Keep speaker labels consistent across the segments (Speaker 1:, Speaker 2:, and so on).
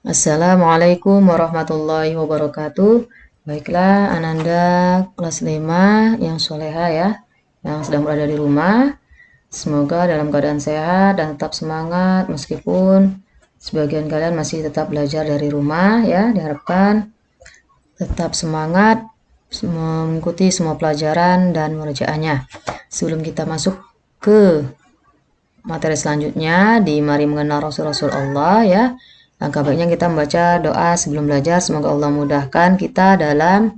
Speaker 1: Assalamualaikum warahmatullahi wabarakatuh. Baiklah, Ananda kelas 5 yang soleha ya, yang sedang berada di rumah. Semoga dalam keadaan sehat dan tetap semangat meskipun sebagian kalian masih tetap belajar dari rumah ya. Diharapkan tetap semangat mengikuti semua pelajaran dan mengerjaannya. Sebelum kita masuk ke materi selanjutnya di Mari Mengenal Rasul-Rasul Allah ya. Langkah baiknya kita membaca doa sebelum belajar. Semoga Allah mudahkan kita dalam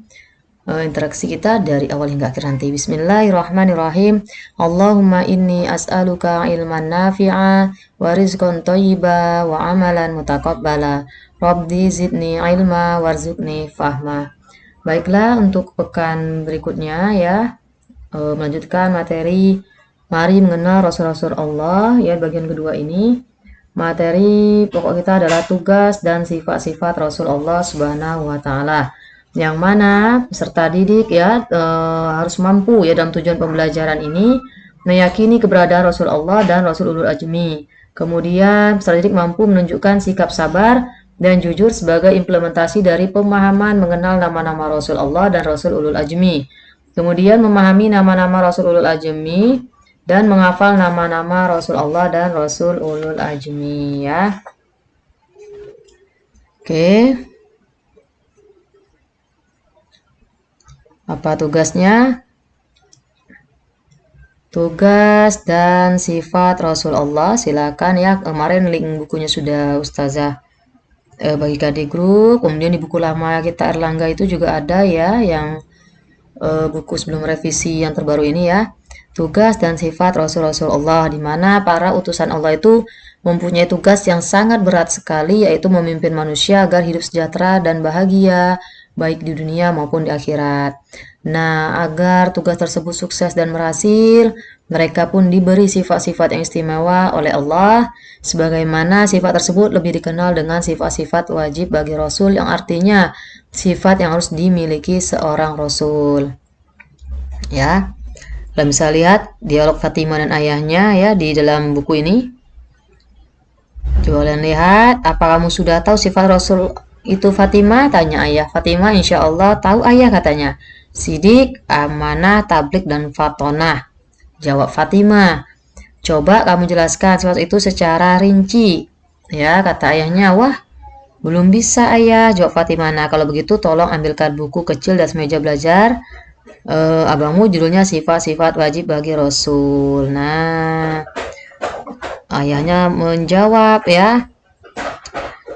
Speaker 1: interaksi kita dari awal hingga akhir nanti. Bismillahirrahmanirrahim. Allahumma inni as'aluka ilman nafi'a wa rizqan thayyiba wa amalan mutaqabbala. Rabbi zidni ilma warzuqni fahma. Baiklah, untuk pekan berikutnya ya, melanjutkan materi Mari Mengenal Rasul-Rasul Allah ya, bagian kedua ini. Materi pokok kita adalah tugas dan sifat-sifat Rasul Allah Subhanahu wa Ta'ala, yang mana peserta didik ya harus mampu ya dalam tujuan pembelajaran ini meyakini keberadaan Rasul Allah dan Rasul Ulul Ajmi. Kemudian peserta didik mampu menunjukkan sikap sabar dan jujur sebagai implementasi dari pemahaman mengenal nama-nama Rasul Allah dan Rasul Ulul Ajmi. Kemudian memahami nama-nama Rasul Ulul Ajmi dan menghafal nama-nama Rasul Allah dan Rasul Ulul Ajmi ya. Oke. Apa tugasnya? Tugas dan sifat Rasul Allah. Silakan ya, kemarin link bukunya sudah Ustazah bagikan di grup. Kemudian di buku lama kita Erlangga itu juga ada ya, yang buku sebelum revisi yang terbaru ini ya. Tugas dan sifat Rasul-Rasul Allah, di mana para utusan Allah itu mempunyai tugas yang sangat berat sekali, yaitu memimpin manusia agar hidup sejahtera dan bahagia, baik di dunia maupun di akhirat. Nah, agar tugas tersebut sukses dan berhasil, mereka pun diberi sifat-sifat yang istimewa oleh Allah, sebagaimana sifat tersebut lebih dikenal dengan sifat-sifat wajib bagi Rasul, yang artinya sifat yang harus dimiliki seorang Rasul. Ya. Kalian bisa lihat dialog Fatimah dan ayahnya ya di dalam buku ini. Coba kalian lihat, apa kamu sudah tahu sifat Rasul itu Fatimah? Tanya ayah. Fatimah insya Allah tahu ayah, katanya. Sidik, amanah, tablik, dan fatonah. Jawab Fatimah. Coba kamu jelaskan sifat itu secara rinci. Ya, kata ayahnya. Wah, belum bisa ayah, jawab Fatimah. Nah, kalau begitu tolong ambilkan buku kecil dan meja belajar. Abangmu judulnya sifat-sifat wajib bagi Rasul. Nah, ayahnya menjawab ya,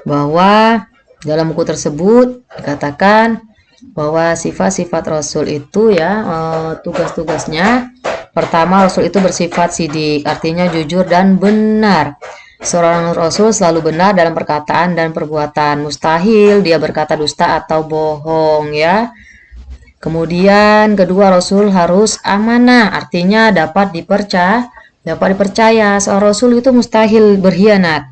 Speaker 1: bahwa dalam buku tersebut dikatakan bahwa sifat-sifat Rasul itu ya, tugas-tugasnya. Pertama, Rasul itu bersifat sidik, artinya jujur dan benar. Seorang Rasul selalu benar dalam perkataan dan perbuatan. Mustahil dia berkata dusta atau bohong ya. Kemudian kedua, Rasul harus amanah, artinya dapat dipercaya. Seorang Rasul itu mustahil berkhianat,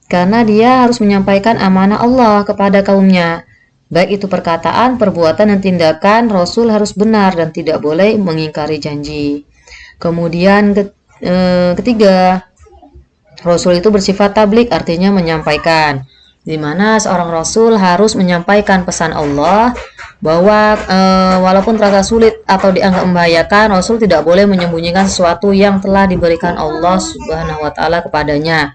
Speaker 1: karena dia harus menyampaikan amanah Allah kepada kaumnya. Baik itu perkataan, perbuatan, dan tindakan, Rasul harus benar dan tidak boleh mengingkari janji. Kemudian ketiga, Rasul itu bersifat tablik, artinya menyampaikan, di mana seorang Rasul harus menyampaikan pesan Allah bahwa walaupun terasa sulit atau dianggap membahayakan, Rasul tidak boleh menyembunyikan sesuatu yang telah diberikan Allah Subhanahu wa Ta'ala kepadanya.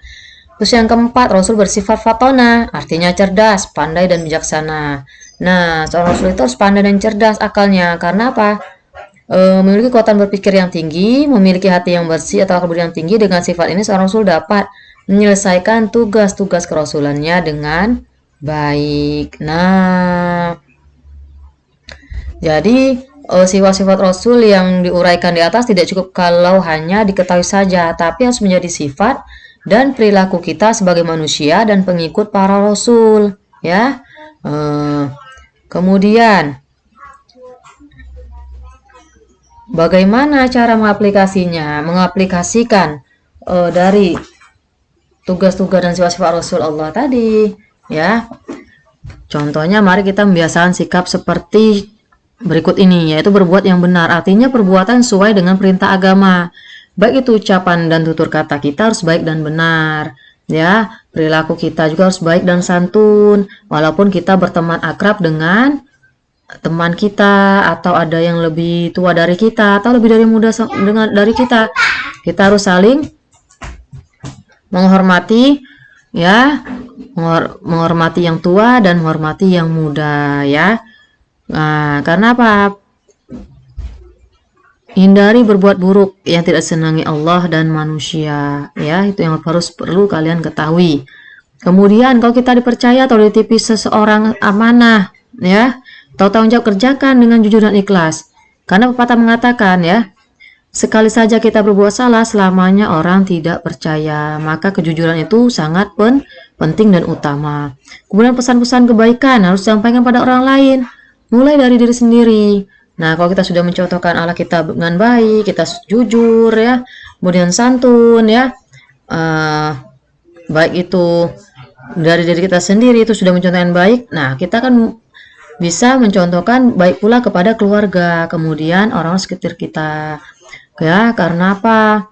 Speaker 1: Terus yang keempat, Rasul bersifat fatona, artinya cerdas, pandai, dan bijaksana. Nah, seorang Rasul itu harus pandai dan cerdas akalnya. Karena apa? Memiliki kekuatan berpikir yang tinggi, memiliki hati yang bersih atau akal yang tinggi. Dengan sifat ini seorang Rasul dapat menyelesaikan tugas-tugas kerasulannya dengan baik. Nah, jadi sifat-sifat Rasul yang diuraikan di atas tidak cukup kalau hanya diketahui saja, tapi harus menjadi sifat dan perilaku kita sebagai manusia dan pengikut para Rasul ya. Kemudian bagaimana cara mengaplikasikan dari tugas-tugas dan sifat-sifat Rasul Allah tadi ya. Contohnya, mari kita membiasakan sikap seperti berikut ini, yaitu berbuat yang benar, artinya perbuatan sesuai dengan perintah agama. Baik itu ucapan dan tutur kata kita harus baik dan benar. Ya, perilaku kita juga harus baik dan santun. Walaupun kita berteman akrab dengan teman kita, atau ada yang lebih tua dari kita atau lebih muda dari kita, kita harus saling menghormati, ya, menghormati yang tua dan menghormati yang muda, ya. Nah, karena apa? Hindari berbuat buruk yang tidak senangi Allah dan manusia, ya, itu yang perlu kalian ketahui. Kemudian kalau kita dipercaya atau dititipi seseorang amanah, ya, atau tanggung jawab, kerjakan dengan jujur dan ikhlas. Karena pepatah mengatakan, ya, sekali saja kita berbuat salah, selamanya orang tidak percaya. Maka kejujuran itu sangat penting dan utama. Kemudian pesan-pesan kebaikan harus disampaikan pada orang lain, mulai dari diri sendiri. Nah, kalau kita sudah mencontohkan Allah kita dengan baik, kita jujur, ya, kemudian santun, ya, baik itu dari diri kita sendiri, itu sudah mencontohkan baik. Nah, kita kan bisa mencontohkan baik pula kepada keluarga, kemudian orang sekitar kita, ya. Karena apa?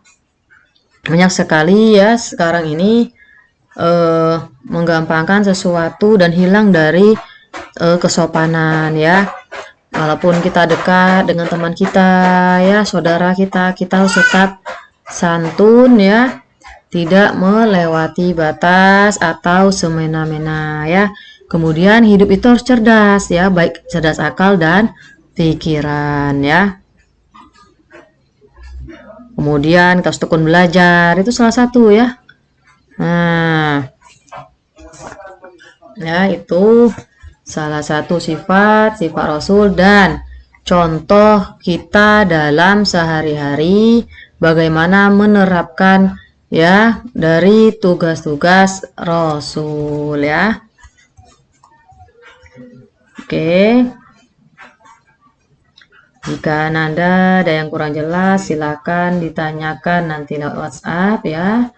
Speaker 1: Banyak sekali, ya, sekarang ini menggampangkan sesuatu dan hilang dari kesopanan, ya. Walaupun kita dekat dengan teman kita, ya, saudara kita harus tetap santun, ya, tidak melewati batas atau semena-mena, ya. Kemudian hidup itu harus cerdas, ya, baik cerdas akal dan pikiran, ya. Kemudian kita harus tekun belajar, itu salah satu, ya. Nah, ya, itu salah satu sifat Rasul dan contoh kita dalam sehari-hari bagaimana menerapkan, ya, dari tugas-tugas Rasul, ya. Oke. Jika Anda ada yang kurang jelas, silakan ditanyakan nanti lewat WhatsApp, ya.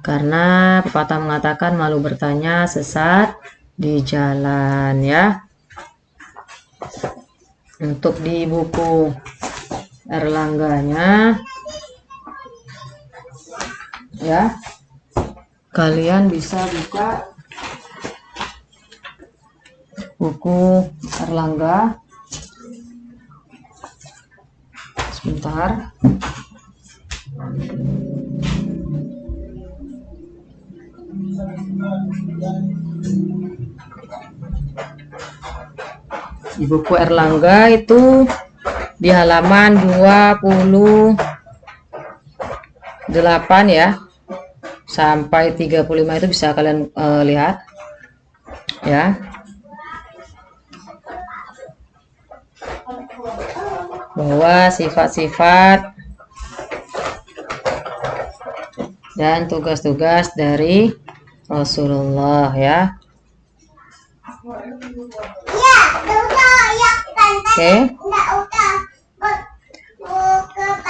Speaker 1: Karena pepatah mengatakan malu bertanya sesat di jalan, ya. Untuk di buku Erlangganya, ya, kalian bisa buka buku Erlangga. Sebentar. Di buku Erlangga itu di halaman 28, ya, sampai 35 itu bisa kalian lihat, ya, bahwa sifat-sifat dan tugas-tugas dari Rasulullah, ya. Oke.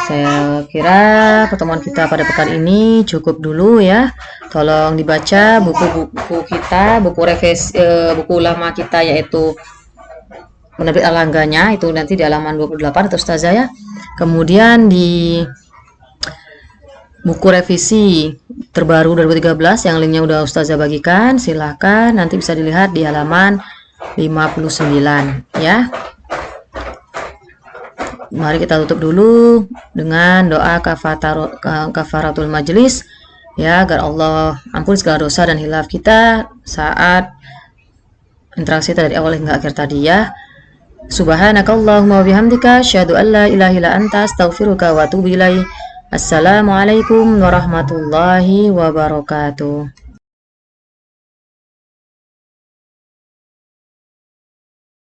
Speaker 1: Saya kira pertemuan kita pada pekan ini cukup dulu, ya. Tolong dibaca buku-buku kita, buku lama kita, yaitu Penerbit Erlangganya, itu nanti di halaman 28 atau Ustazah, ya. Kemudian di buku revisi terbaru 2013 yang linknya udah Ustazah bagikan, silahkan nanti bisa dilihat di halaman 59, ya. Mari kita tutup dulu dengan doa kafaratul majlis, ya, agar Allah ampun segala dosa dan hilaf kita saat interaksi dari awal hingga akhir tadi, ya. Subhanakallahumma wa bihamdika asyhadu an la ilaha illa anta astaghfiruka wa atubu ilaik. Assalamualaikum warahmatullahi wabarakatuh.